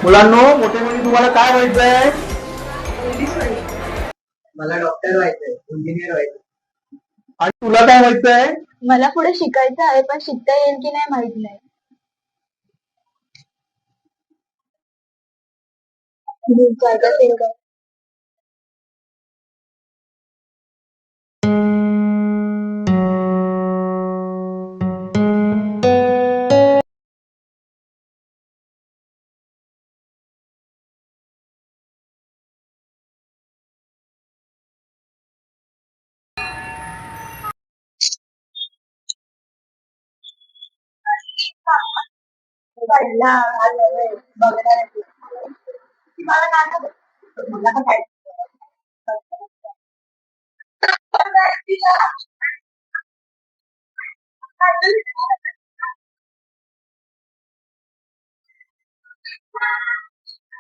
मुलांनो, मोठे म्हणजे तुम्हाला काय व्हायचंय? मला डॉक्टर व्हायचंय, इंजिनियर व्हायचंय. आणि तुला काय व्हायचंय? मला पुढे शिकायचं आहे, पण शिकता येईल की नाही माहित नाही.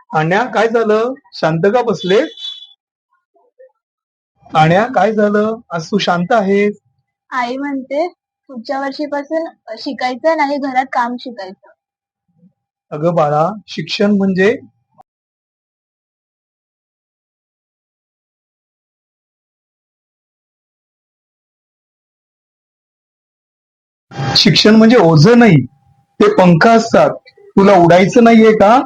आण्या, काय झालं? शांत का बसले? आण्या, काय झालं? आज तू शांत आहेस? आई म्हणते पुढच्या वर्षीपासून शिकायचं नाही, घरात काम शिकायचं. अगं बाळा, शिक्षण म्हणजे शिक्षण म्हणजे ओझं नाही, ते पंख असतात. तुला उडायचं नाहीये का?